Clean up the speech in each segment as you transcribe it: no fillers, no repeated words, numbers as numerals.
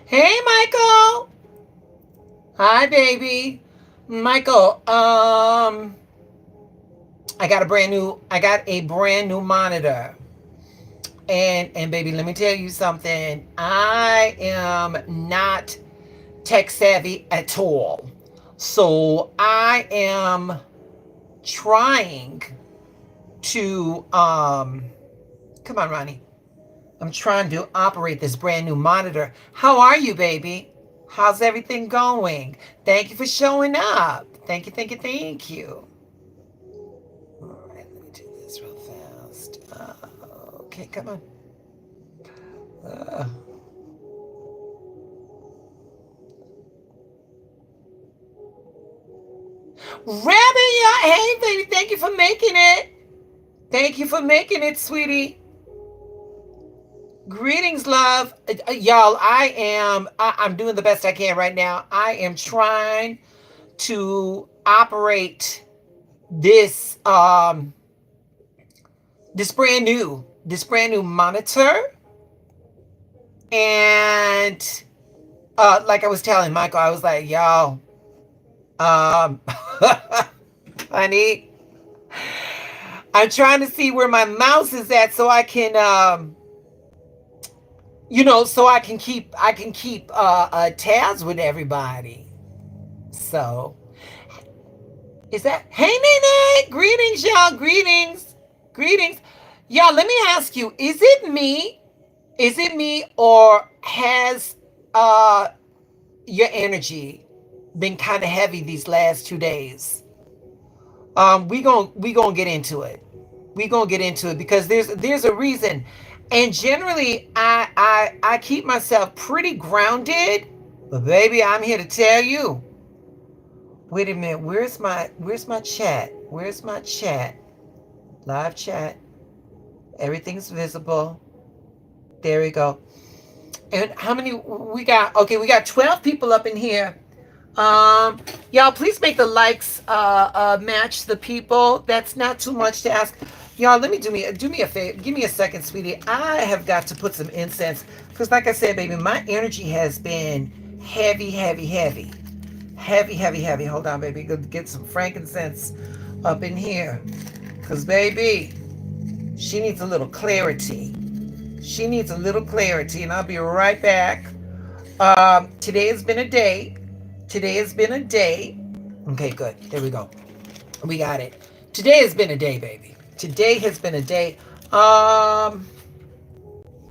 Hey, Michael. Hi, baby. Michael, I got a brand new monitor. And baby, let me tell you something. I am not tech savvy at all. So I am trying to come on, Ronnie. I'm trying to operate this brand new monitor. How are you, baby? How's everything going? Thank you for showing up. Thank you, thank you, thank you. All right, let me do this real fast. Okay, come on. Uh, Rabbit, yeah. Hey, baby, thank you for making it. Thank you for making it, sweetie. Greetings, love. Y'all, I'm doing the best I can right now. I am trying to operate this this brand new monitor. And like I was telling Michael, I was like, y'all, um honey, I'm trying to see where my mouse is at so I can so I can keep tabs with everybody. So is that, hey, Nene, greetings, y'all, greetings, y'all. Let me ask you, is it me, or has uh your energy been kind of heavy these last 2 days? We gonna get into it. We gonna get into it because there's a reason. And generally, I keep myself pretty grounded. But baby, I'm here to tell you. Wait a minute. Where's my chat? Where's my chat? Live chat. Everything's visible. There we go. And how many we got? Okay, we got 12 people up in here. Um, y'all, please make the likes match the people. That's not too much to ask. Y'all, let me do me a favor. Give me a second, sweetie. I have got to put some incense because, like I said, baby, my energy has been heavy, heavy, heavy, heavy, heavy, heavy. Hold on, baby. Go get some frankincense up in here, because baby, she needs a little clarity. She needs a little clarity, and I'll be right back. Today has been a day. Today has been a day. Okay, good. There we go. We got it. Today has been a day, baby. Today has been a day. Um,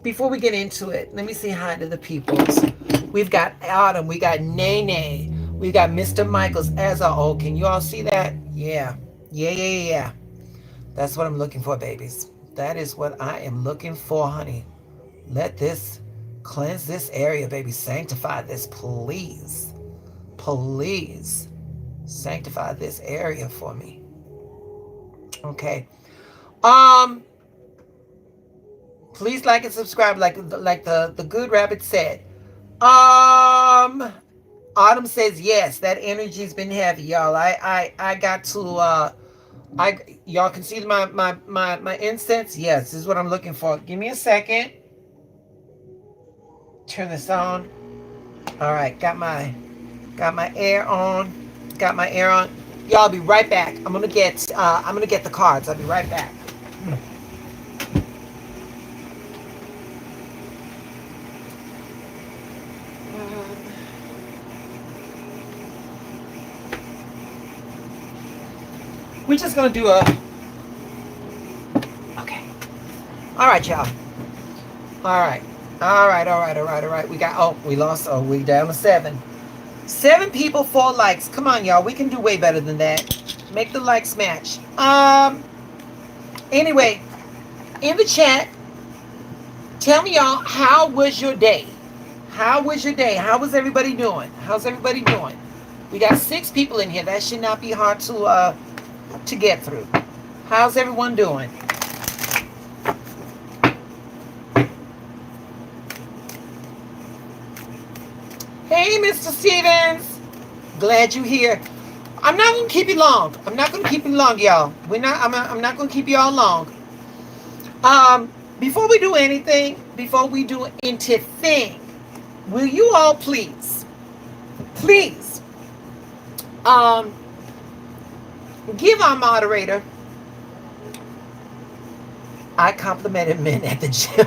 Before we get into it, let me say hi to the peoples. We've got Autumn. We got Nene. We got Mr. Michaels as our oh, can you all see that? Yeah. Yeah, yeah, yeah, yeah. That's what I'm looking for, babies. That is what I am looking for, honey. Let this cleanse this area, baby. Sanctify this, please. Please sanctify this area for me. Okay. Um, Please like and subscribe, like the good rabbit said. Um, Autumn says yes. That energy's been heavy, y'all. I got to I y'all can see my incense. Yes, this is what I'm looking for. Give me a second. Turn this on. All right, got my air on. Got my air on. Y'all, be right back. I'm gonna get the cards. I'll be right back. We're just gonna do a okay. All right, y'all. All right. All right. We lost. Oh, we down to seven. Seven people, 4 likes. Come on, y'all. We can do way better than that. Make the likes match. Anyway, in the chat, tell me, y'all, how was your day? How was your day? How was everybody doing? How's everybody doing? We got 6 people in here. That should not be hard to get through. How's everyone doing? Hey, Mr. Stevens. Glad you're here. I'm not gonna keep you long. I'm not gonna keep you long, y'all. I'm not gonna keep you all long. Before we do anything, before we do anything, will you all please, um, give our moderator. I complimented men at the gym.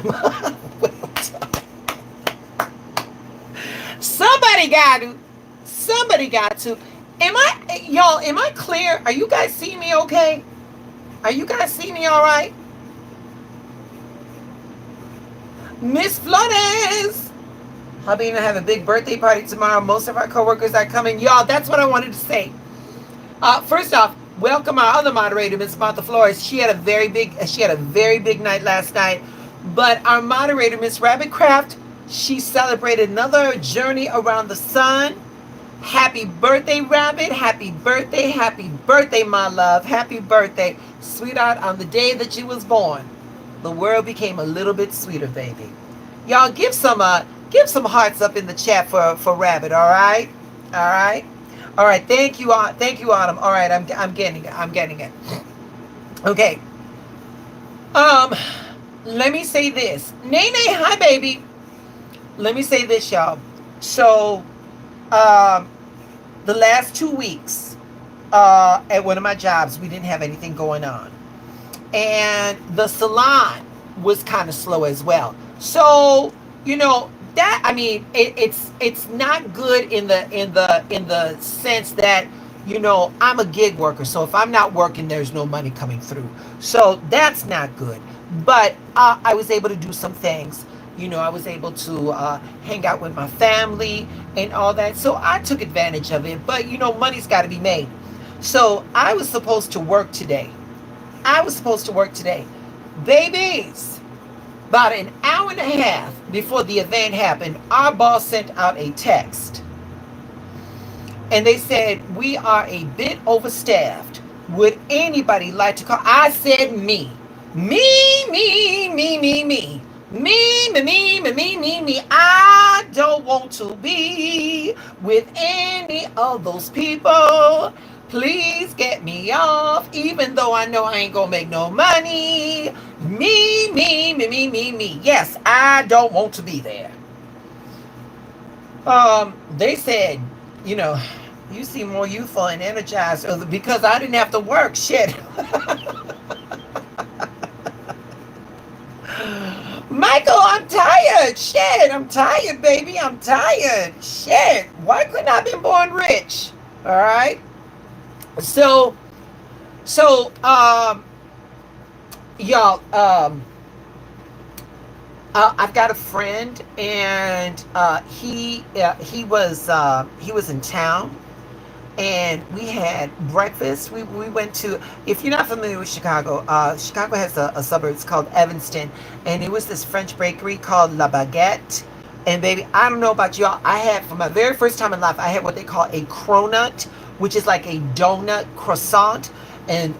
Somebody got to. Somebody got to. Am I clear? Are you guys seeing me okay? Are you guys seeing me all right? Miss Flores. Hubby and I have a big birthday party tomorrow. Most of our coworkers are coming. Y'all, that's what I wanted to say. First off, welcome our other moderator, Miss Martha Flores. She had a very big night last night. But our moderator, Miss Rabbitcraft, she celebrated another journey around the sun. Happy birthday, Rabbit. Happy birthday, my love. Happy birthday. Sweetheart, on the day that you was born, the world became a little bit sweeter, baby. Y'all give some hearts up in the chat for Rabbit, all right? All right? All right, thank you, Autumn. All right, I'm getting it. Okay. Let me say this. Nene, hi, baby. Let me say this, y'all. So, the last 2 weeks, at one of my jobs, we didn't have anything going on. And the salon was kind of slow as well. So, that, I mean, it's not good in the sense that, I'm a gig worker. So if I'm not working, there's no money coming through. So that's not good. But I was able to do some things. I was able to hang out with my family and all that. So I took advantage of it. But, money's got to be made. So I was supposed to work today. Babies, about an hour and a half before the event happened, our boss sent out a text. And they said, we are a bit overstaffed. Would anybody like to call? I said me. Me. Me. I don't want to be with any of those people. Please get me off, even though I know I ain't gonna make no money. Me. Yes, I don't want to be there. They said, you seem more youthful and energized because I didn't have to work. Shit. Michael, I'm tired. Shit, I'm tired, baby. I'm tired. Shit. Why couldn't I have been born rich? All right. So, y'all, I've got a friend, and he was in town, and we had breakfast. We went to, if you're not familiar with Chicago, Chicago has a suburb. It's called Evanston, and it was this French bakery called La Baguette. And baby, I don't know about y'all, I had, for my very first time in life, I had what they call a cronut, which is like a donut croissant. And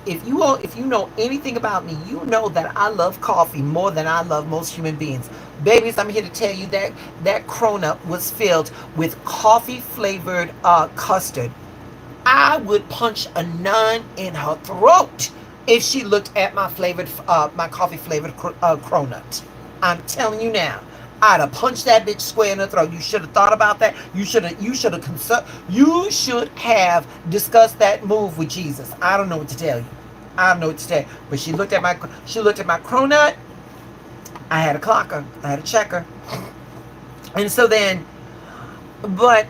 if you know anything about me, you know that I love coffee more than I love most human beings. Babies, I'm here to tell you that that cronut was filled with coffee flavored custard. I would punch a nun in her throat if she looked at my coffee flavored cronut. I'm telling you now. I'd have punched that bitch square in the throat. You should have thought about that. You should have discussed that move with Jesus. I don't know what to tell you. But she looked at my cronut. I had a clocker. I had a checker. And so then, but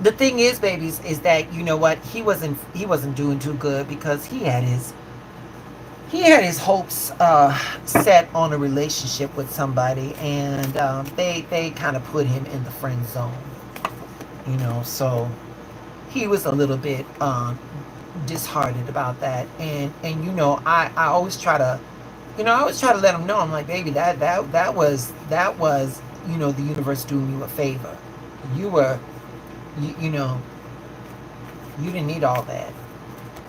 the thing is, babies, is that, you know what, he wasn't doing too good because he had his hopes set on a relationship with somebody, and they kind of put him in the friend zone, so he was a little bit disheartened about that. And I always try to let him know, I'm like, baby, that was the universe doing you a favor. You didn't need all that.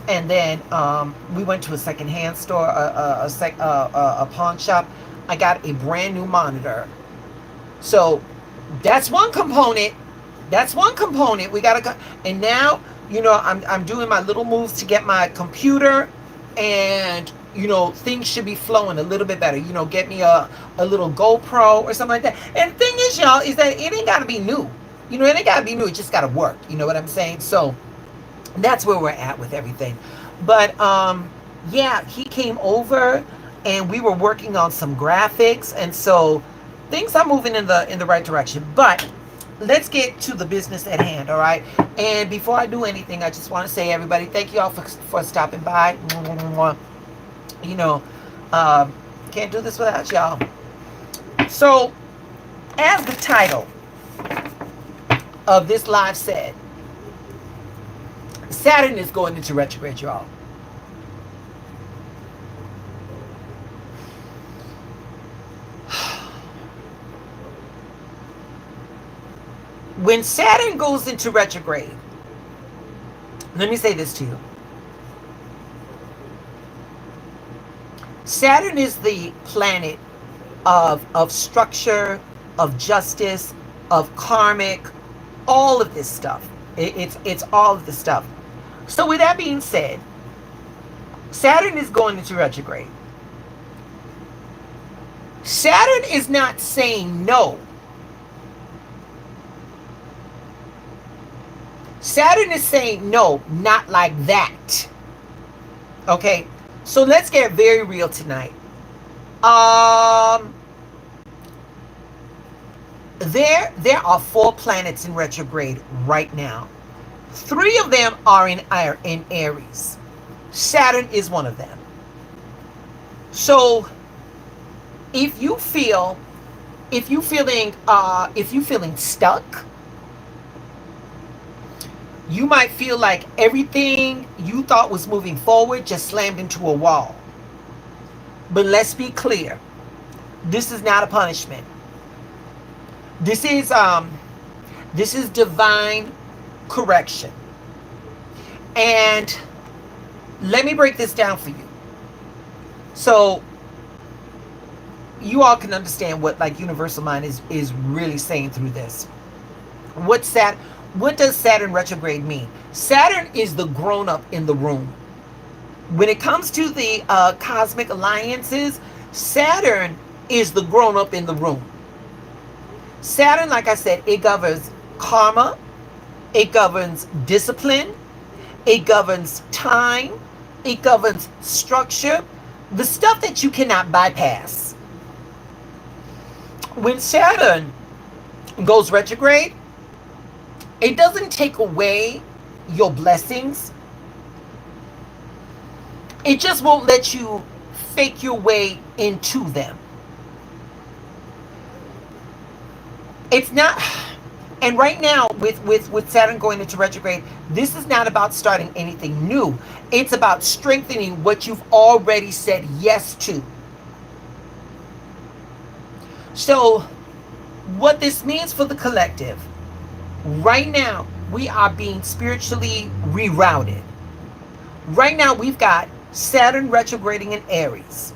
And then we went to a secondhand store, a pawn shop. I got a brand new monitor. So that's one component. We gotta, and now I'm doing my little moves to get my computer and things should be flowing a little bit better. Get me a little GoPro or something like that. And the thing is, y'all, is that it ain't got to be new. It ain't got to be new. It just got to work. You know what I'm saying? So that's where we're at with everything. But yeah, he came over and we were working on some graphics, and so things are moving in the right direction. But let's get to the business at hand, all right? And before I do anything, I just want to say, everybody, thank you all for stopping by. You know, can't do this without y'all. So, as the title of this live said, Saturn is going into retrograde, y'all. When Saturn goes into retrograde, let me say this to you. Saturn is the planet of structure, of justice, of karmic, all of this stuff. It's all of this stuff. So with that being said, Saturn is going into retrograde. Saturn is not saying no. Saturn is saying no, not like that. Okay? So let's get very real tonight. There are 4 planets in retrograde right now. 3 of them are in Aries. Saturn is one of them. So if you feeling stuck, you might feel like everything you thought was moving forward just slammed into a wall. But let's be clear. This is not a punishment. This is divine correction. And let me break this down for you. So you all can understand what like universal mind is really saying through this. What does Saturn retrograde mean? Saturn is the grown-up in the room. When it comes to the cosmic alliances, Saturn is the grown-up in the room. Saturn, like I said, it governs karma, it governs discipline, it governs time, it governs structure, the stuff that you cannot bypass. When Saturn goes retrograde, it doesn't take away your blessings. It just won't let you fake your way into them. It's not, and right now with Saturn going into retrograde, this is not about starting anything new. It's about strengthening what you've already said yes to. So what this means for the collective, right now we are being spiritually rerouted. Right now we've got Saturn retrograding in Aries.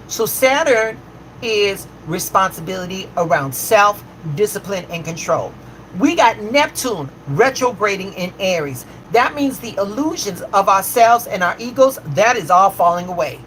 So Saturn is responsibility around self, discipline, and control. We got Neptune retrograding in Aries. That means the illusions of ourselves and our egos, that is all falling away.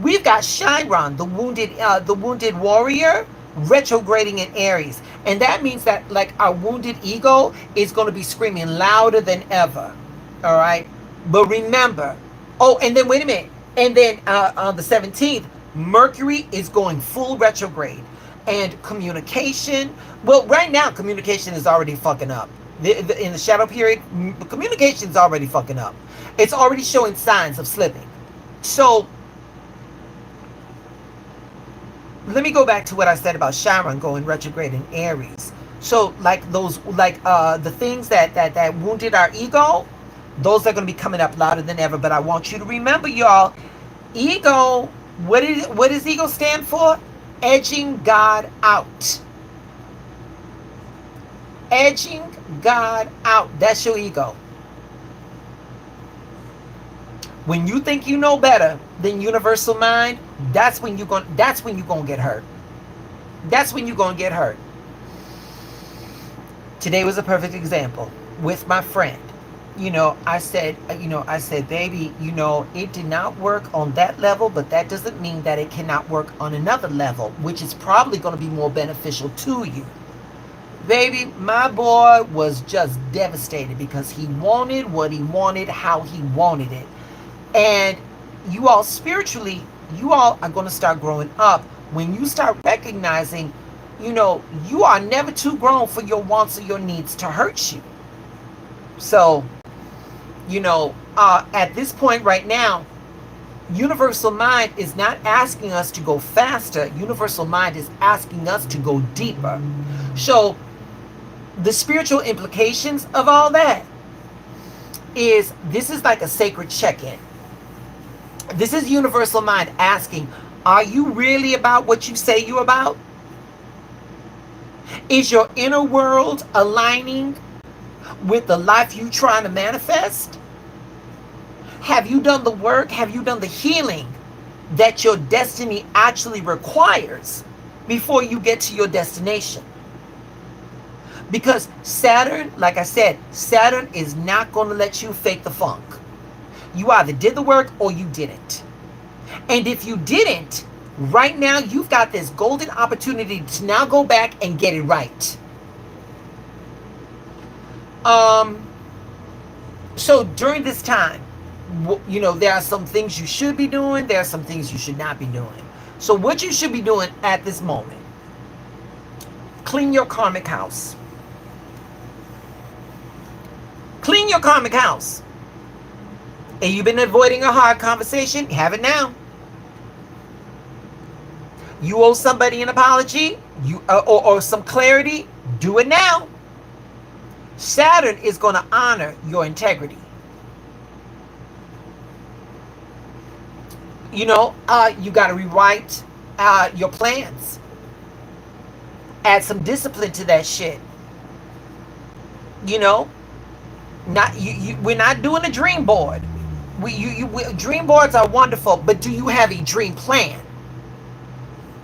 We've got Chiron, the wounded warrior, retrograding in Aries. And that means that like our wounded ego is going to be screaming louder than ever. All right. But remember, and then wait a minute. And then on the 17th, Mercury is going full retrograde. And communication, well, right now communication is already fucking up. In the shadow period, communication is already fucking up. It's already showing signs of slipping. So let me go back to what I said about Chiron going retrograde in Aries. So like those, like the things that wounded our ego, those are going to be coming up louder than ever. But I want you to remember, y'all, ego, what does ego stand for? Edging God out. Edging God out. That's your ego. When you think you know better than universal mind, that's when you're gonna get hurt. That's when you're gonna get hurt. Today was a perfect example with my friend. I said, baby, it did not work on that level, but that doesn't mean that it cannot work on another level, which is probably going to be more beneficial to you. Baby, my boy was just devastated because he wanted what he wanted, how he wanted it. And you all spiritually, you all are going to start growing up when you start recognizing, you are never too grown for your wants or your needs to hurt you. So, at this point right now, universal mind is not asking us to go faster. Universal mind is asking us to go deeper. So the spiritual implications of all that is, this is like a sacred check-in. This is universal mind asking, are you really about what you say you're about? Is your inner world aligning with the life you're trying to manifest? Have you done the work? Have you done the healing that your destiny actually requires before you get to your destination? Because Saturn, like I said, Saturn is not going to let you fake the funk. You either did the work or you didn't. And if you didn't, right now you've got this golden opportunity to now go back and get it right. So during this time, there are some things you should be doing. There are some things you should not be doing. So what you should be doing at this moment: clean your karmic house. Clean your karmic house. And you've been avoiding a hard conversation, have it now. You owe somebody an apology, or some clarity, do it now. Saturn is going to honor your integrity. You got to rewrite your plans. Add some discipline to that shit. We're not doing a dream board. Dream boards are wonderful, but do you have a dream plan?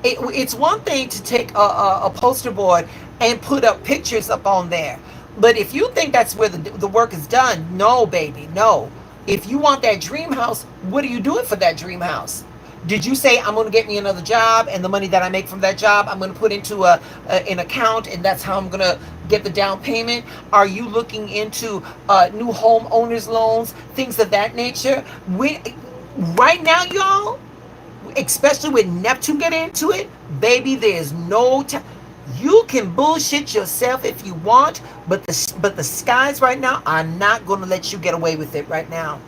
It's one thing to take a poster board and put up pictures up on there. But if you think that's where the work is done, no, baby, no. If you want that dream house, what are you doing for that dream house? Did you say, I'm going to get me another job, and the money that I make from that job, I'm going to put into an account, and that's how I'm going to get the down payment? Are you looking into new home owners loans, things of that nature? Right now, y'all, especially with Neptune getting into it, baby, there's no time. You can bullshit yourself if you want, but the skies right now are not going to let you get away with it right now.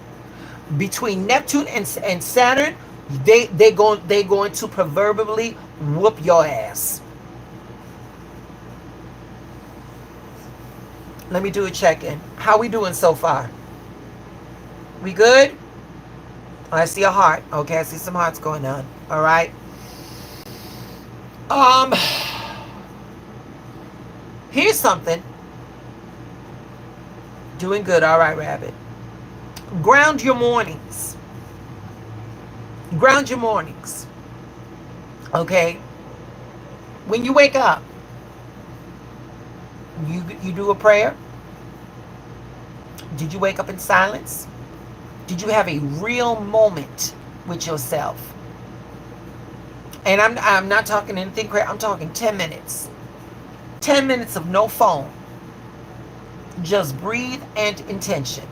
Between Neptune and Saturn, they're going to proverbially whoop your ass. Let me do a check-in. How we doing so far? We good? I see a heart. Okay, I see some hearts going on. All right. Here's something. Doing good. All right, Rabbit. Ground your mornings. Ground your mornings. Okay? When you wake up, you do a prayer? Did you wake up in silence? Did you have a real moment with yourself? And I'm not talking anything crazy. I'm talking 10 minutes. 10 minutes of no phone. Just breathe and intention.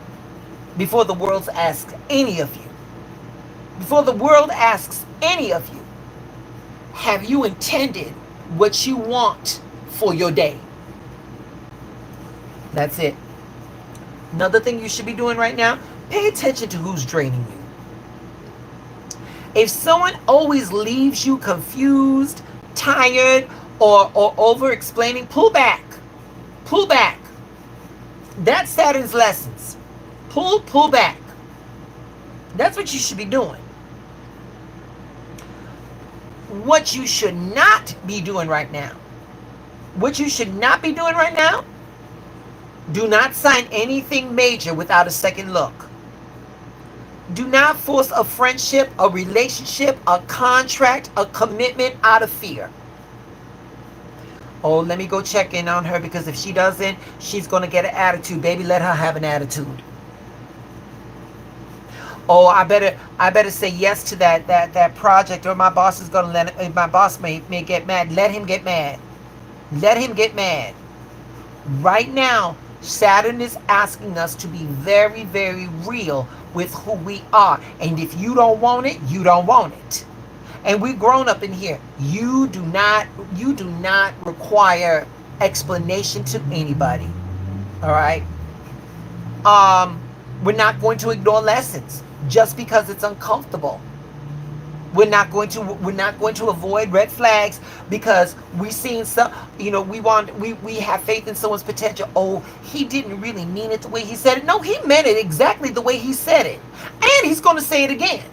Before the world asks any of you. Before the world asks any of you, have you intended what you want for your day? That's it. Another thing you should be doing right now, pay attention to who's draining you. If someone always leaves you confused, tired, or over-explaining, pull back. Pull back. That's Saturn's lessons. Pull back. That's what you should be doing. What you should not be doing right now. What you should not be doing right now, do not sign anything major without a second look. Do not force a friendship, a relationship, a contract, a commitment out of fear. Oh, let me go check in on her, because if she doesn't, she's going to get an attitude. Baby, let her have an attitude. Oh, I better say yes to that project, or my boss is gonna my boss may get mad. Let him get mad. Let him get mad. Right now, Saturn is asking us to be very, very real with who we are. And if you don't want it, you don't want it. And we've grown up in here. You do not require explanation to anybody. All right. Um, we're not going to ignore lessons just because it's uncomfortable. We're not going to avoid red flags because we seen some, we have faith in someone's potential. Oh, he didn't really mean it the way he said it. No, he meant it exactly the way he said it. And he's going to say it again.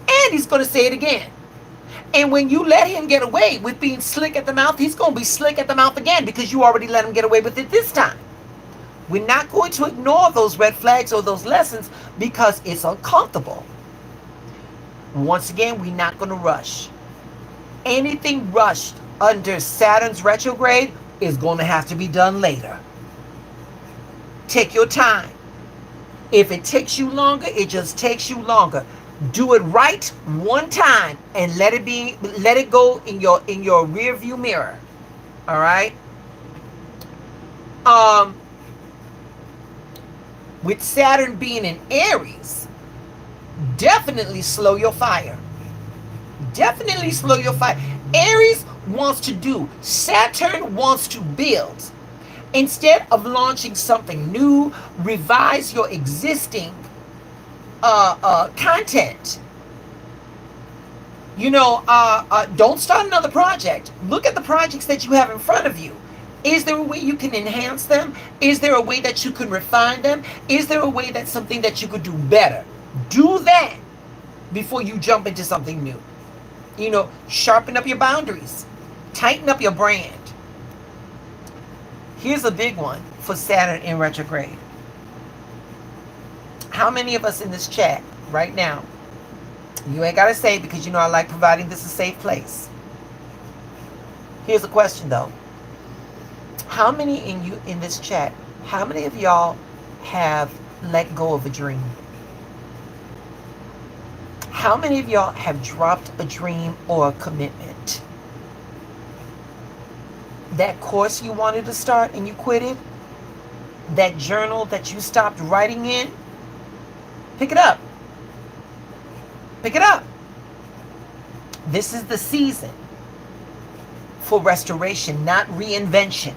And he's going to say it again. And when you let him get away with being slick at the mouth, he's going to be slick at the mouth again because you already let him get away with it this time. We're not going to ignore those red flags or those lessons because it's uncomfortable. Once again, we're not going to rush. Anything rushed under Saturn's retrograde is going to have to be done later. Take your time. If it takes you longer, it just takes you longer. Do it right one time and let it go in your rear view mirror. All right? With Saturn being in Aries, definitely slow your fire. Definitely slow your fire. Aries wants to do. Saturn wants to build. Instead of launching something new, revise your existing content. Don't start another project. Look at the projects that you have in front of you. Is there a way you can enhance them? Is there a way that you can refine them? Is there a way that's something that you could do better? Do that before you jump into something new. Sharpen up your boundaries. Tighten up your brand. Here's a big one for Saturn in retrograde. How many of us in this chat right now, you ain't got to say because I like providing this a safe place. Here's a question though. How many in this chat, how many of y'all have let go of a dream? How many of y'all have dropped a dream or a commitment? That course you wanted to start and you quit it? That journal that you stopped writing in? Pick it up. Pick it up. This is the season for restoration, not reinvention.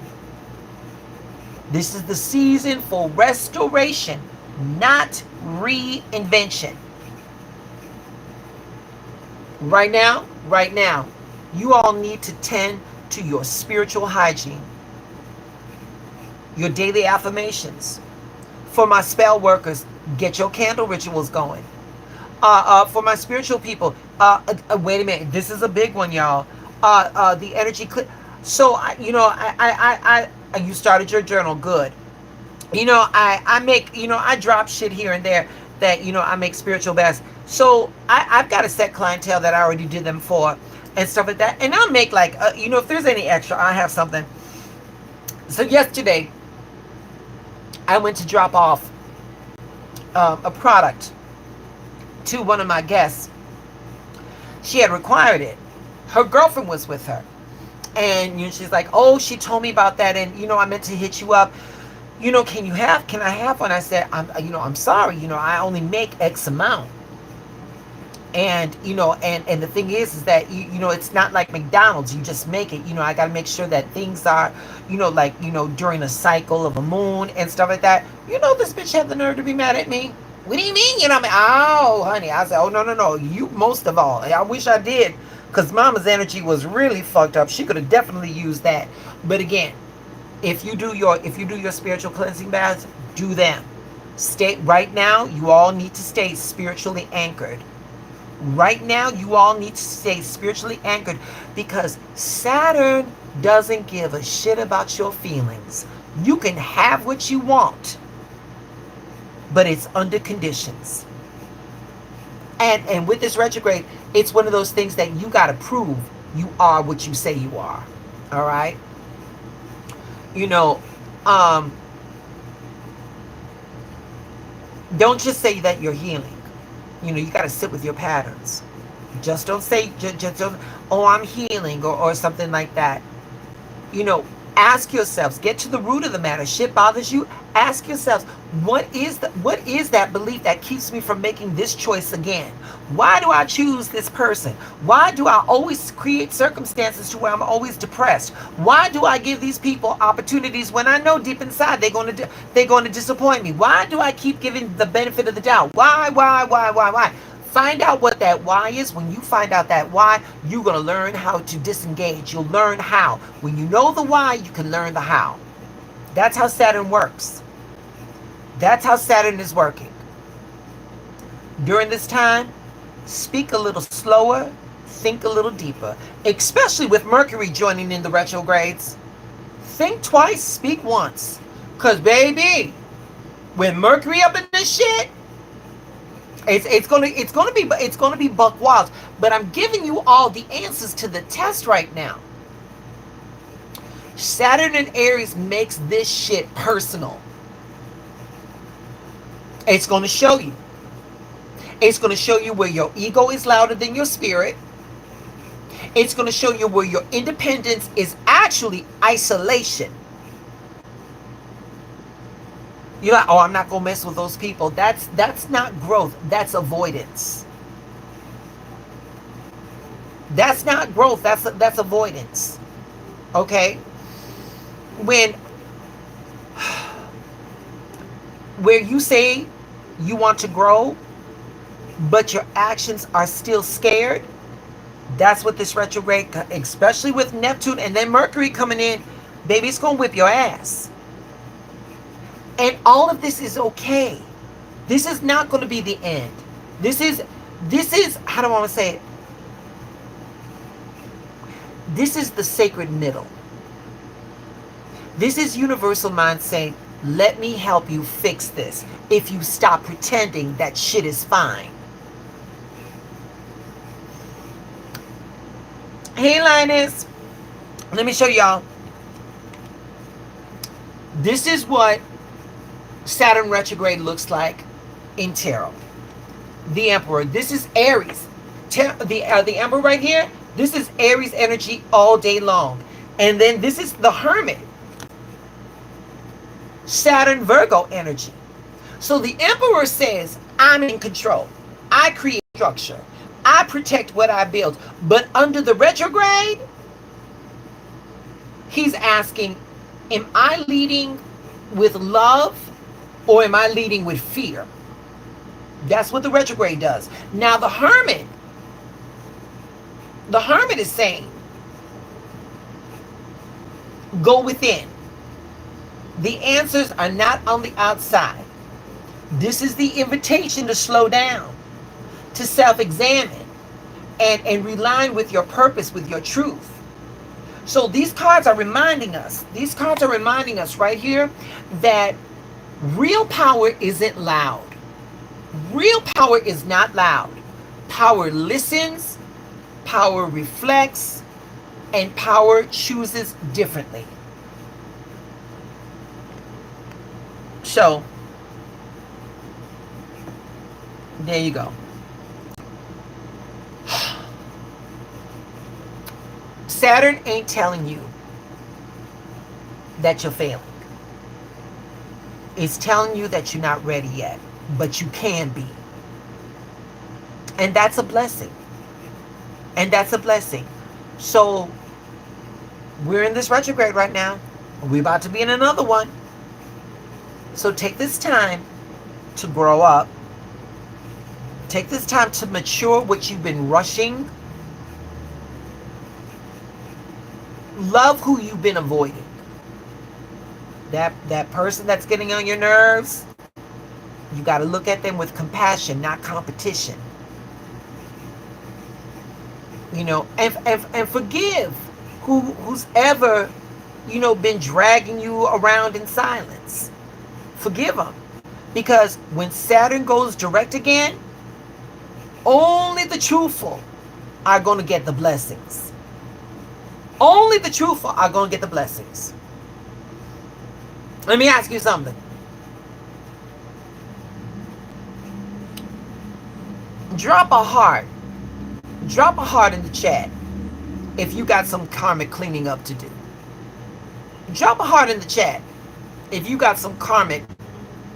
This is the season for restoration, not reinvention. Right now, you all need to tend to your spiritual hygiene, your daily affirmations. For my spell workers, get your candle rituals going. For my spiritual people, wait a minute, this is a big one, y'all. The energy clip. So, you started your journal, good. I make, I drop shit here and there that, I make spiritual baths. So I've got a set clientele that I already did them for and stuff like that. And I'll make like, if there's any extra, I have something. So yesterday, I went to drop off a product to one of my guests. She had required it. Her girlfriend was with her. And she's like, oh, she told me about that. And, I meant to hit you up. Can I have one? I said, I'm sorry. I only make X amount. And, and the thing is that, it's not like McDonald's. You just make it. I got to make sure that things are, during a cycle of a moon and stuff like that. This bitch had the nerve to be mad at me. What do you mean? Oh, honey. I said, oh, no. You most of all. I wish I did. Because mama's energy was really fucked up. She could have definitely used that. But again, if you do your spiritual cleansing baths, do them. Right now, you all need to stay spiritually anchored. Right now, you all need to stay spiritually anchored because Saturn doesn't give a shit about your feelings. You can have what you want, but it's under conditions. And with this retrograde, it's one of those things that you got to prove you are what you say you are. All right? Don't just say that you're healing. You got to sit with your patterns. Just don't say, just don't, oh, I'm healing, or something like that. you know, Ask yourselves, get to the root of the matter. Shit bothers you? Ask yourselves, what is that belief that keeps me from making this choice again? Why do I choose this person? Why do I always create circumstances to where I'm always depressed? Why do I give these people opportunities when I know deep inside they're going to disappoint me? Why do I keep giving the benefit of the doubt? Why? Find out what that why is. When you find out that why, you're going to learn how to disengage. You'll learn how. When you know the why, you can learn the how. That's how Saturn works. That's how Saturn is working. During this time, speak a little slower, think a little deeper, especially with Mercury joining in the retrogrades. Think twice, speak once. Because, baby, when Mercury up in this shit, it's gonna be buck wild. But I'm giving you all the answers to the test right now. Saturn in Aries makes this shit personal. It's gonna show you. It's gonna show you where your ego is louder than your spirit. It's gonna show you where your independence is actually isolation. You're like, oh, I'm not gonna mess with those people. That's not growth. That's avoidance. That's not growth. That's avoidance. Okay. Where you say you want to grow, but your actions are still scared. That's what this retrograde, especially with Neptune and then Mercury coming in, baby, it's gonna whip your ass. And all of this is okay. This is not going to be the end. This is, how do I want to say it? This is the sacred middle. This is universal mind saying, let me help you fix this if you stop pretending that shit is fine. Hey, Linus. Let me show y'all. This is what Saturn retrograde looks like in tarot. The Emperor. This is Aries. The Emperor right here. This is Aries energy all day long. And then this is the Hermit. Saturn Virgo energy. So the Emperor says, I'm in control. I create structure. I protect what I build. But under the retrograde, he's asking, am I leading with love? Or am I leading with fear? That's what the retrograde does. Now the Hermit is saying, go within. The answers are not on the outside. This is the invitation to slow down, to self-examine, and realign with your purpose, with your truth. So these cards are reminding us right here that real power isn't loud. Real power is not loud. Power listens, power reflects, and power chooses differently. So, there you go. Saturn ain't telling you that you're failing. It's telling you that you're not ready yet, but you can be. And that's a blessing. So, we're in this retrograde right now. We're about to be in another one. So take this time to grow up. Take this time to mature what you've been rushing. Love who you've been avoiding. That person that's getting on your nerves, you got to look at them with compassion, not competition. And forgive who's ever, been dragging you around in silence. Forgive them. Because when Saturn goes direct again, only the truthful are going to get the blessings. Only the truthful are going to get the blessings. Let me ask you something. Drop a heart. Drop a heart in the chat if you got some karmic cleaning up to do. Drop a heart in the chat if you got some karmic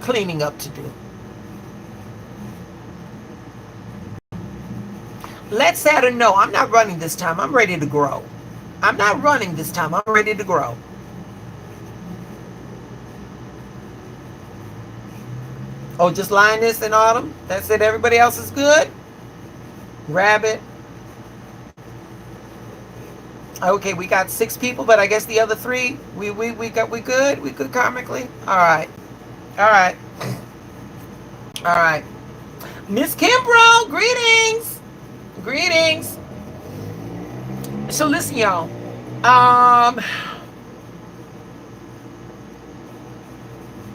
cleaning up to do. Let Saturn know I'm not running this time. I'm ready to grow. I'm not running this time. I'm ready to grow. Oh, just Lioness and Autumn? That's it. Everybody else is good? Rabbit. Okay, we got 6 people, but I guess the other 3, we good? We good karmically? All right. All right. All right. Miss Kimbrough, greetings. Greetings. So listen, y'all. I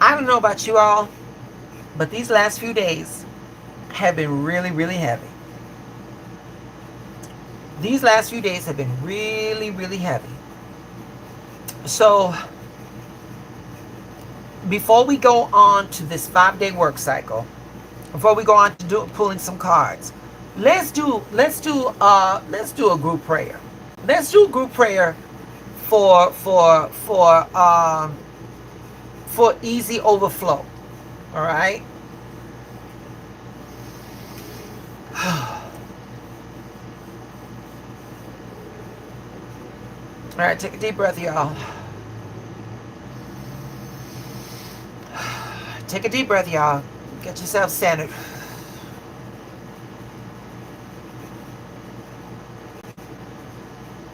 don't know about you all, but these last few days have been really, really heavy. These last few days have been really, really heavy. So before we go on to this 5-day work cycle, before we go on to pulling some cards, let's do a group prayer. Let's do a group prayer for easy overflow. All right. All right, take a deep breath, y'all. Take a deep breath, y'all. Get yourself centered.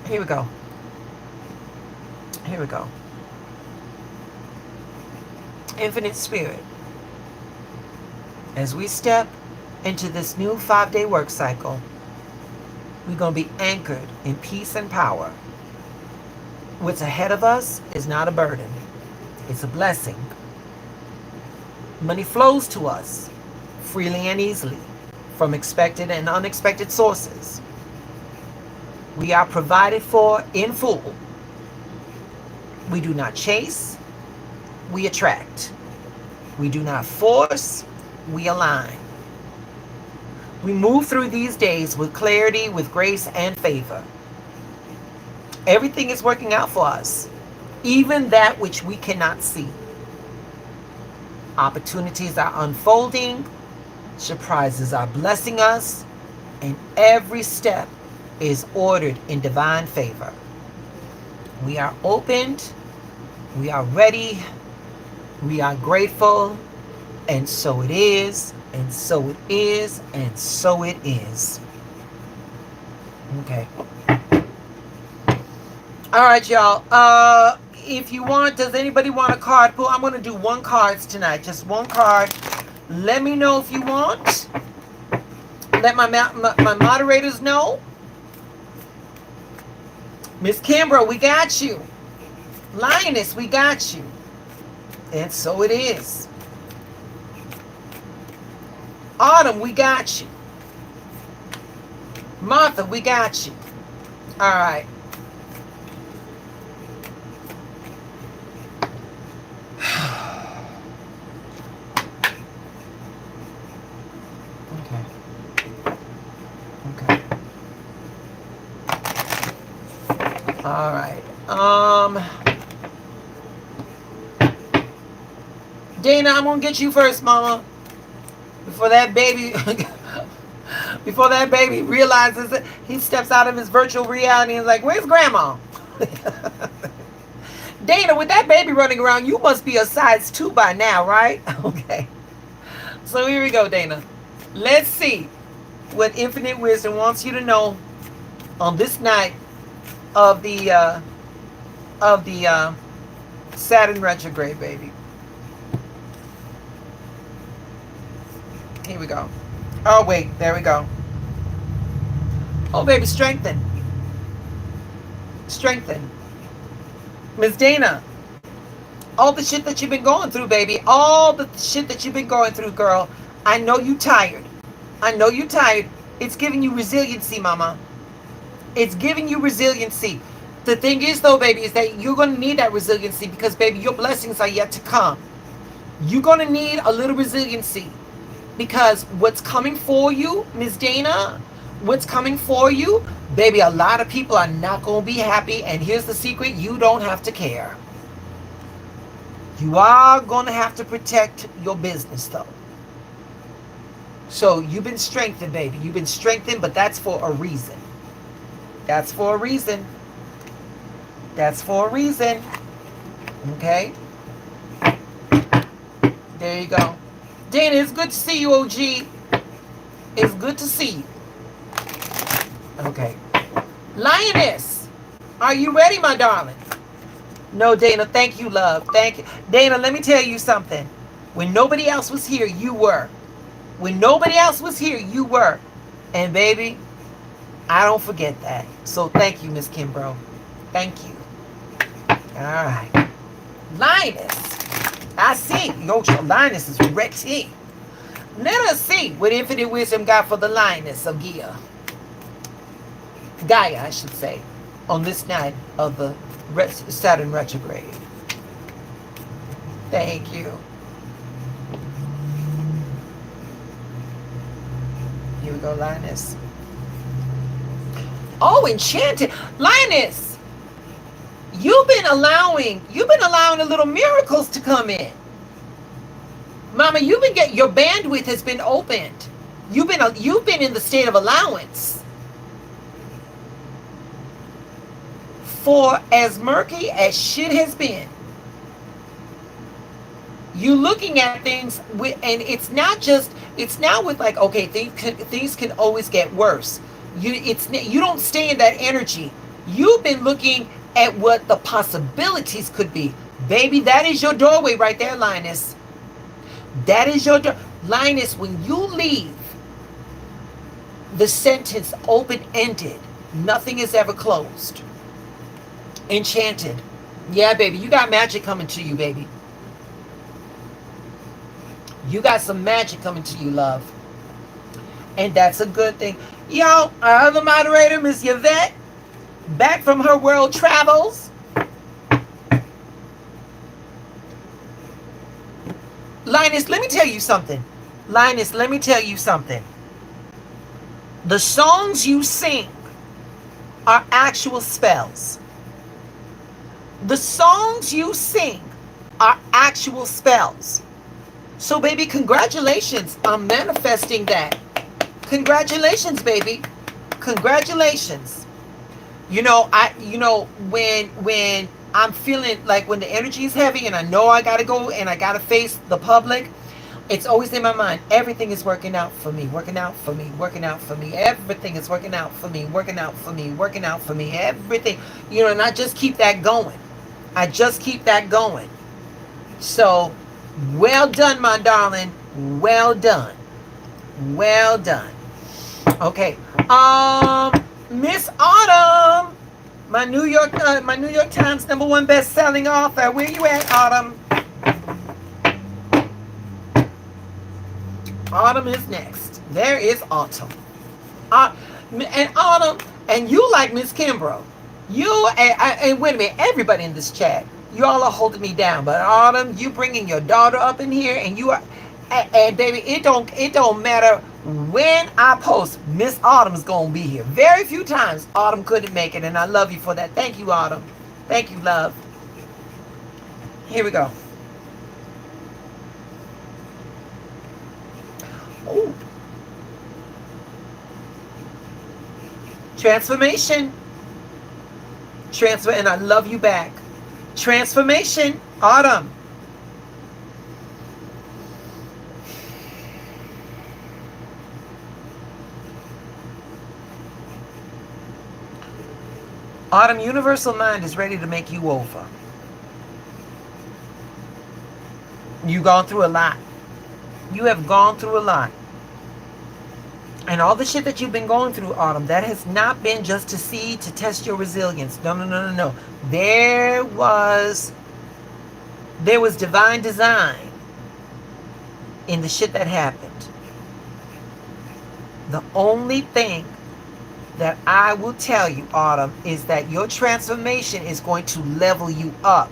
Here we go. Here we go. Infinite Spirit, as we step into this new 5-day work cycle, we're going to be anchored in peace and power. What's ahead of us is not a burden. It's a blessing. Money flows to us freely and easily from expected and unexpected sources. We are provided for in full. We do not chase, we attract. We do not force, we align. We move through these days with clarity, with grace and favor. Everything is working out for us, even that which we cannot see. Opportunities are unfolding, surprises are blessing us, and every step is ordered in divine favor. We are opened, we are ready, we are grateful, and so it is, and so it is, and so it is. Okay. All right, y'all. If you want, does anybody want a card pull? I'm going to do 1 card tonight, just 1 card. Let me know if you want. Let my moderators know. Miss Kimbrough, we got you. Lioness, we got you. And so it is. Autumn, we got you. Martha, we got you. All right. All right. Dana, I'm gonna get you first, Mama. Before that baby, realizes it, he steps out of his virtual reality and is like, "Where's Grandma?" Dana, with that baby running around, you must be a size 2 by now, right? Okay. So here we go, Dana. Let's see what Infinite Wisdom wants you to know on this night of the Saturn retrograde, baby. Here we go. Oh wait, there we go. Oh baby, strengthen. Strengthen. Miss Dana, all the shit that you've been going through, baby, all the shit that you've been going through, girl, I know you tired. I know you tired. It's giving you resiliency, Mama. It's giving you resiliency. The thing is, though, baby, is that you're going to need that resiliency because, baby, your blessings are yet to come. You're going to need a little resiliency. Because what's coming for you, Miss Dana, what's coming for you, baby, a lot of people are not going to be happy. And here's the secret, you don't have to care. You are going to have to protect your business, though. So you've been strengthened, baby. You've been strengthened, but that's for a reason. That's for a reason. That's for a reason. Okay? There you go. Dana, it's good to see you, OG. It's good to see you. Okay. Lioness, are you ready, my darling? No, Dana, thank you, love. Thank you. Dana, let me tell you something. When nobody else was here, you were. When nobody else was here, you were. And baby, I don't forget that. So thank you, Miss Kimbrough. Thank you. All right. Lioness. I see. Yo, Lioness is ready. Let us see what infinite wisdom got for the lioness of Gaia, I should say, on this night of the Saturn retrograde. Thank you. Here we go, lioness. Oh, enchanted. Lioness, you've been allowing the little miracles to come in. Mama, your bandwidth has been opened. You've been in the state of allowance. For as murky as shit has been, you looking at things with, and it's not with like, okay, things can always get worse. You don't stay in that energy. You've been looking at what the possibilities could be. Baby, that is your doorway right there, Lioness. That is your door. Lioness, when you leave the sentence open-ended, nothing is ever closed. Enchanted. Yeah, baby, you got magic coming to you, baby. You got some magic coming to you, love. And that's a good thing. Yo, our other moderator, Miss Yvette, back from her world travels. Linus, let me tell you something. Linus, let me tell you something. The songs you sing are actual spells. The songs you sing are actual spells. So, baby, congratulations on manifesting that. Congratulations, baby. Congratulations. When I'm feeling like when the energy is heavy and I know I got to go and I got to face the public, it's always in my mind. Everything is working out for me, working out for me, working out for me. Everything is working out for me, working out for me, working out for me. Everything, and I just keep that going. I just keep that going. So, well done, my darling. Well done. Well done. Okay. Miss Autumn, my New York Times #1 best-selling author. Where you at, Autumn? Autumn is next. There is Autumn. And Autumn, and you like Miss Kimbrough. You and wait a minute, everybody in this chat, you all are holding me down. But Autumn, you bringing your daughter up in here, and you are, and baby, it don't matter when I post. Miss Autumn's gonna be here. Very few times Autumn couldn't make it, and I love you for that. Thank you, Autumn. Thank you, love. Here we go. Oh, transformation. Transfer, and I love you back. Transformation, Autumn. Autumn, universal mind is ready to make you over. You've gone through a lot. You have gone through a lot. And all the shit that you've been going through, Autumn, that has not been just to test your resilience. No. There was divine design in the shit that happened. The only thing that I will tell you, Autumn, is that your transformation is going to level you up.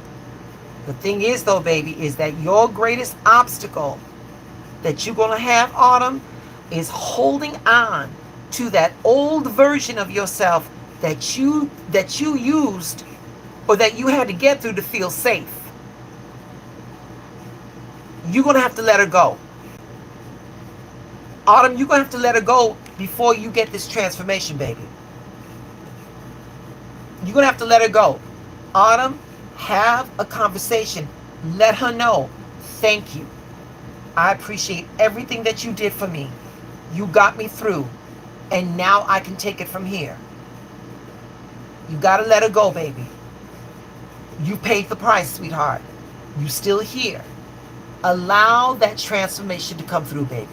The thing is, though, baby, is that your greatest obstacle that you're going to have, Autumn, is holding on to that old version of yourself that you used or that you had to get through to feel safe. You're going to have to let her go. Autumn, you're going to have to let her go before you get this transformation, baby. You're going to have to let her go. Autumn, have a conversation. Let her know, thank you. I appreciate everything that you did for me. You got me through. And now I can take it from here. You got to let her go, baby. You paid the price, sweetheart. You still here. Allow that transformation to come through, baby.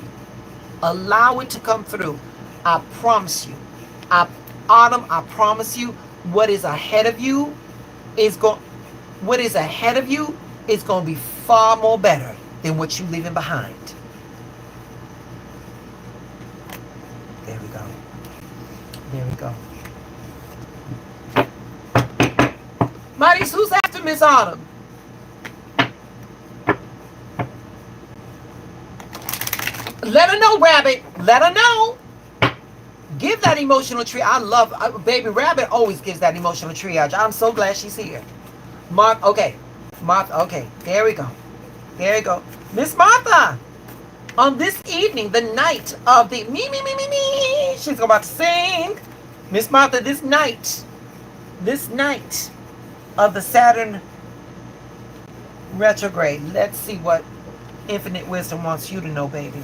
Allow it to come through. I promise you. Autumn, I promise you, what is ahead of you is going to be far more better than what you're leaving behind. There we go. There we go. Mighty's, who's after Miss Autumn? Let her know, Rabbit. Let her know. Give that emotional triage. I love, baby, Rabbit always gives that emotional triage. I'm so glad she's here. Martha, okay. Martha, okay. There we go. There you go. Miss Martha, on this evening, the night of the me, she's about to sing. Miss Martha, this night of the Saturn retrograde, let's see what infinite wisdom wants you to know, baby.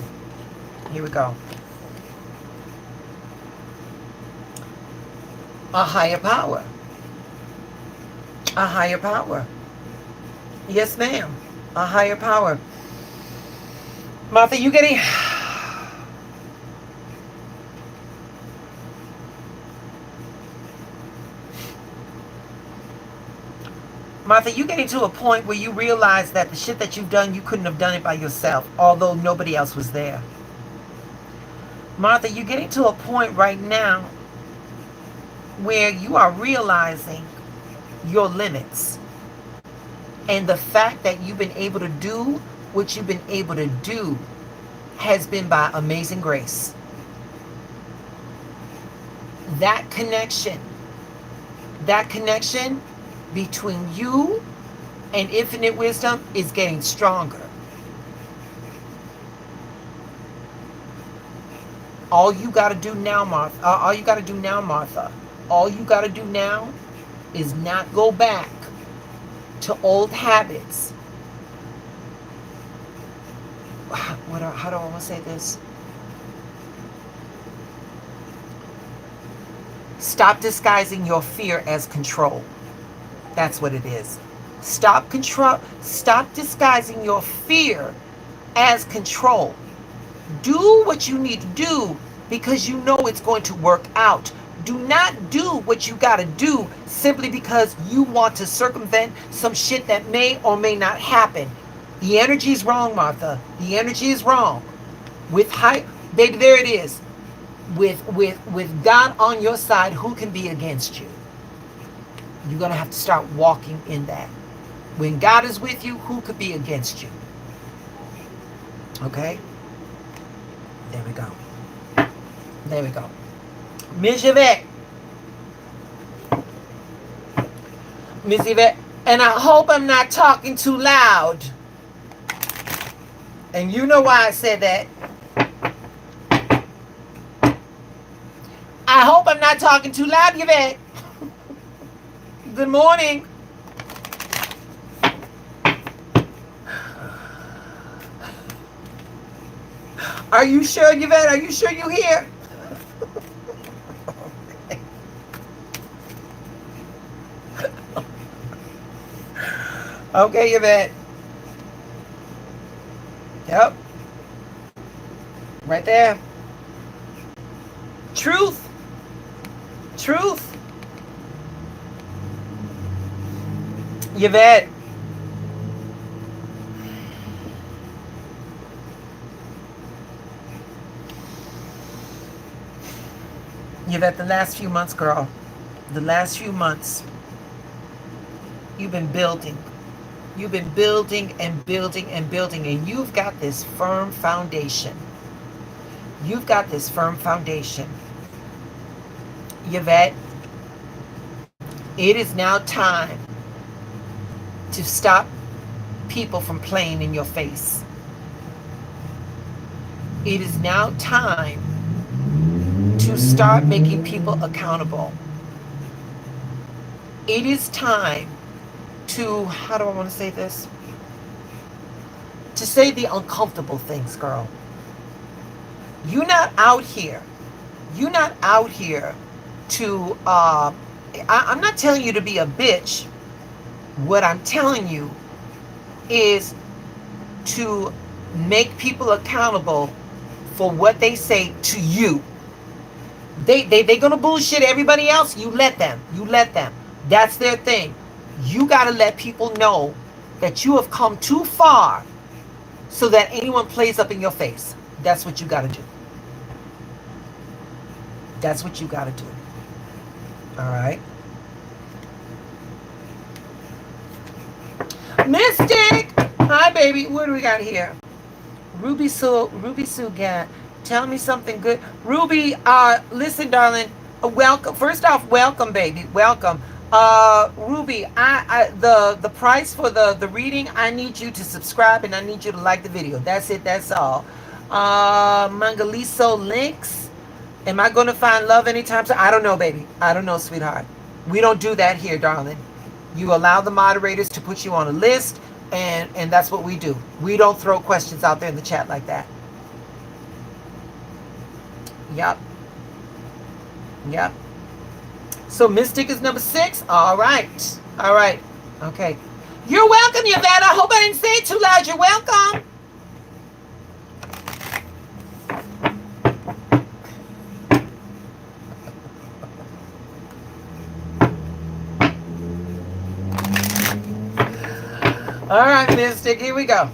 Here we go. A higher power. A higher power. Yes, ma'am. A higher power. Martha, you getting... Martha, you getting to a point where you realize that the shit that you've done, you couldn't have done it by yourself, although nobody else was there. Martha, you're getting to a point right now where you are realizing your limits. And the fact that you've been able to do what you've been able to do has been by amazing grace. That connection between you and infinite wisdom is getting stronger. All you got to do now, Martha, all you got to do now is not go back to old habits. How do I want to say this? Stop disguising your fear as control. That's what it is. Stop disguising your fear as control. Do what you need to do because you know it's going to work out. Do not do what you got to do simply because you want to circumvent some shit that may or may not happen. The energy is wrong, Martha. The energy is wrong. With baby, there it is. With God on your side, who can be against you? You're going to have to start walking in that. When God is with you, who could be against you? Okay? There we go. There we go. Miss Yvette. Miss Yvette. And I hope I'm not talking too loud. And you know why I said that. I hope I'm not talking too loud, Yvette. Good morning. Are you sure, Yvette? Are you sure you're here? Okay, Yvette. Yep. Right there. Truth. Truth. Yvette. Yvette, the last few months, girl, the last few months, you've been building You've been building and building and building, and you've got this firm foundation. You've got this firm foundation. Yvette, it is now time to stop people from playing in your face. It is now time to start making people accountable. It is time to, how do I want to say this? To say the uncomfortable things, girl. You're not out here. You're not out here to, I'm not telling you to be a bitch. What I'm telling you is to make people accountable for what they say to you. They're gonna bullshit everybody else. You let them. You let them. That's their thing. You gotta let people know that you have come too far so that anyone plays up in your face. That's what you gotta do. That's what you gotta do. All right. Mystic! Hi, baby. What do we got here? Ruby Sue got. Tell me something good. Ruby, listen, darling. Welcome. First off, welcome, baby. Welcome. Ruby, the price for the reading, I need you to subscribe and I need you to like the video. That's it. That's all. Mangaliso links. Am I going to find love anytime soon? I don't know, baby. I don't know, sweetheart. We don't do that here, darling. You allow the moderators to put you on a list, and that's what we do. We don't throw questions out there in the chat like that. Yep. Yep. So Mystic is number 6. All right. All right. Okay. You're welcome, Yvette. I hope I didn't say it too loud. You're welcome. All right, Mystic. Here we go.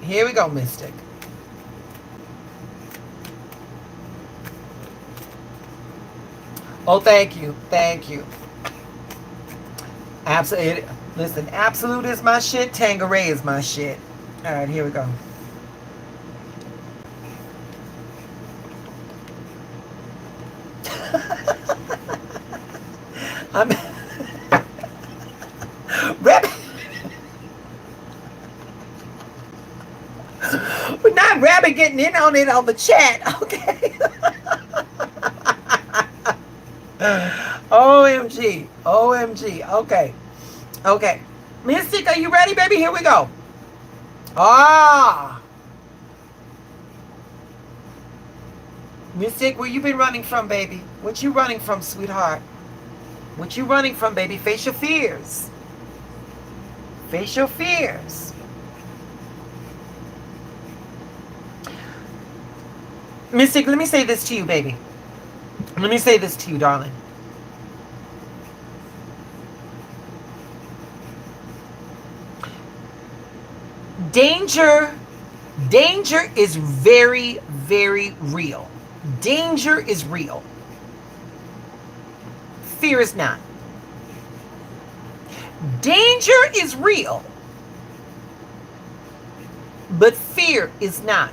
Here we go, Mystic. Oh, thank you. Thank you. Absolute. Listen, absolute is my shit. Tangeray is my shit. All right, here we go. I'm Rabbit. We're not Rabbit getting in on it on the chat, okay? OMG. OMG. Okay. Okay. Mystic, are you ready, baby? Here we go. Ah. Mystic, where you been running from, baby? What you running from, sweetheart? What you running from, baby? Face your fears. Face your fears. Mystic, let me say this to you, baby. Let me say this to you, darling. Danger is very, very real. Danger is real. Fear is not. Danger is real, but fear is not.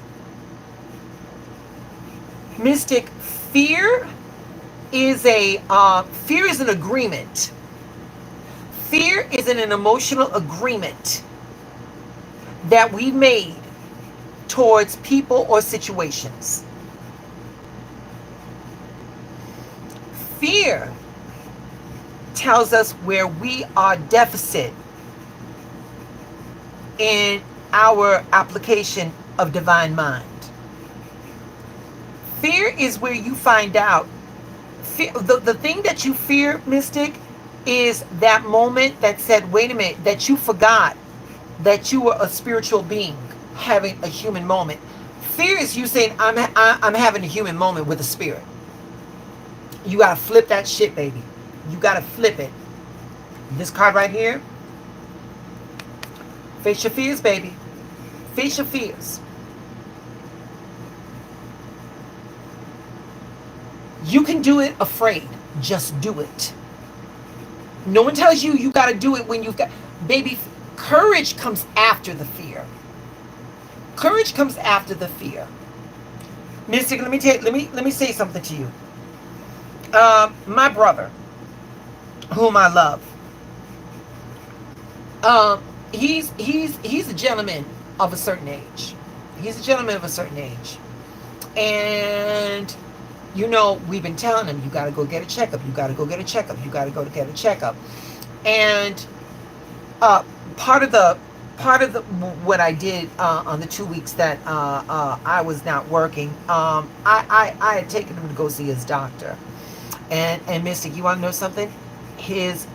Mystic, fear is an agreement. Fear is an emotional agreement that we made towards people or situations. Fear tells us where we are deficit in our application of divine mind. Fear is where you find out. The thing that you fear, Mystic, is that moment that said, wait a minute, that you forgot that you were a spiritual being having a human moment. Fear is you saying, I'm having a human moment with a spirit. You got to flip that shit, baby. You got to flip it. This card right here. Face your fears, baby. Face your fears. You can do it afraid. Just do it. No one tells you you got to do it when you've got... Baby, Courage comes after the fear. Courage comes after the fear. Mystic, let me say something to you. My brother, whom I love, um, he's a gentleman of a certain age. He's a gentleman of a certain age, and we've been telling him, you got to go get a checkup. You got to go get a checkup. You got to go to get a checkup. And uh, part of the what I did on the 2 weeks that I was not working, I had taken him to go see his doctor. And Mystic, you want to know something? His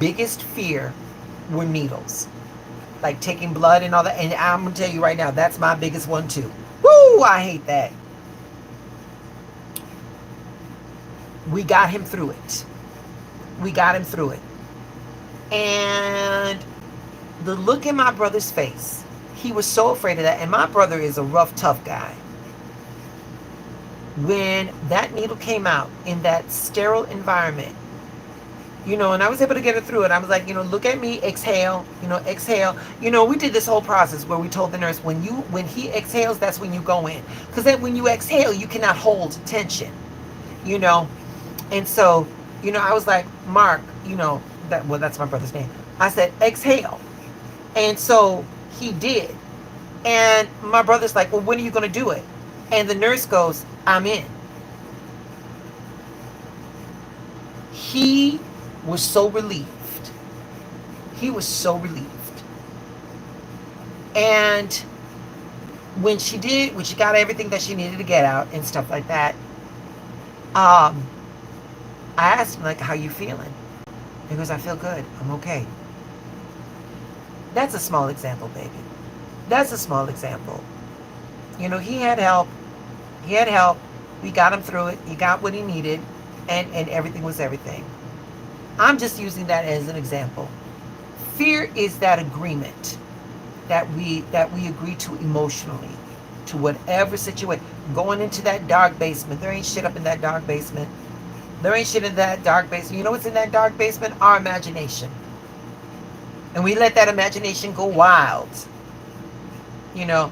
biggest fear were needles, like taking blood and all that. And I'm gonna tell you right now, that's my biggest one too. Woo! I hate that. We got him through it. We got him through it. And the look in my brother's face, he was so afraid of that. And my brother is a rough, tough guy. When that needle came out in that sterile environment, and I was able to get it through it. I was like, look at me, exhale, exhale. We did this whole process where we told the nurse, when he exhales, that's when you go in. Because then when you exhale, you cannot hold tension, And so, I was like, Mark, that's my brother's name. I said, exhale. And so he did. And my brother's like, well, when are you going to do it? And the nurse goes, I'm in. He was so relieved. He was so relieved. And when she got everything that she needed to get out and stuff like that, I asked him, like, how you feeling? He goes, I feel good. I'm okay. That's a small example, baby. That's a small example. He had help. He had help. We got him through it. He got what he needed, and everything was everything. I'm just using that as an example. Fear is that agreement that we agree to emotionally to whatever situation. Going into that dark basement. There ain't shit up in that dark basement. There ain't shit in that dark basement. You know what's in that dark basement? Our imagination. And we let that imagination go wild. Now,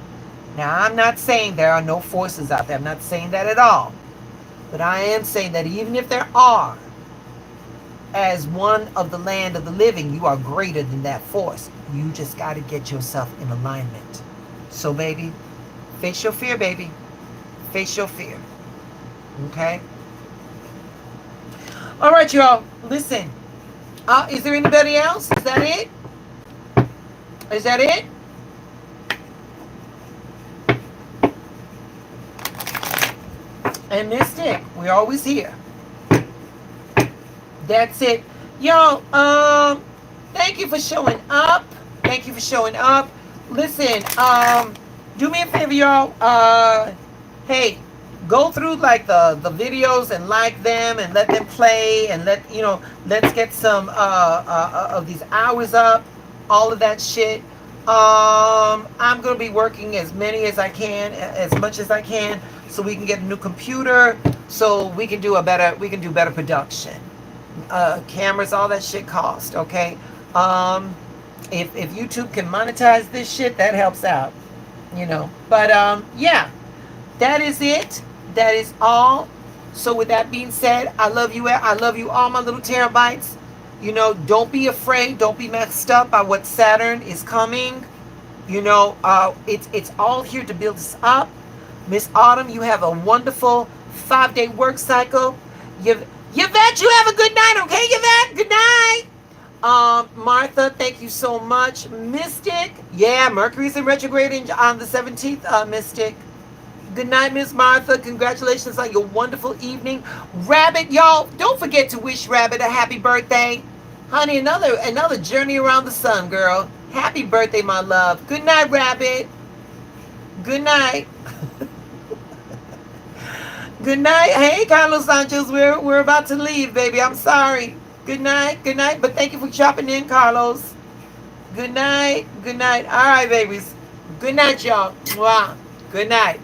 I'm not saying there are no forces out there. I'm not saying that at all. But I am saying that even if there are, as one of the land of the living, you are greater than that force. You just got to get yourself in alignment. So, baby, face your fear, baby. Face your fear. Okay? All right, y'all. Listen. Is there anybody else? Is that it? Is that it? And Mystic, we're always here. That's it. Y'all, thank you for showing up. Thank you for showing up. Listen, do me a favor, y'all. Hey, go through like the videos and like them and let them play and let's get some of these hours up, all of that shit. I'm gonna be working as many as I can, as much as I can, so we can get a new computer, so we can do better production. Cameras, all that shit cost, okay? If YouTube can monetize this shit, that helps out, But yeah, that is it. That is all. So with that being said, I love you. I love you all, my little terabytes. Don't be afraid. Don't be messed up by what Saturn is coming. It's all here to build us up. Miss Autumn, you have a wonderful 5-day work cycle. Yvette, you have a good night, okay, Yvette? Good night. Martha, thank you so much. Mystic, yeah, Mercury's in retrograde on the 17th, Mystic. Good night, Miss Martha. Congratulations on your wonderful evening. Rabbit, y'all, don't forget to wish Rabbit a happy birthday. Honey, another journey around the sun, girl. Happy birthday, my love. Good night, Rabbit. Good night. Good night. Hey, Carlos Sanchez, we're about to leave, baby. I'm sorry. Good night. Good night. But thank you for dropping in, Carlos. Good night. Good night. All right, babies. Good night, y'all. Mwah. Good night.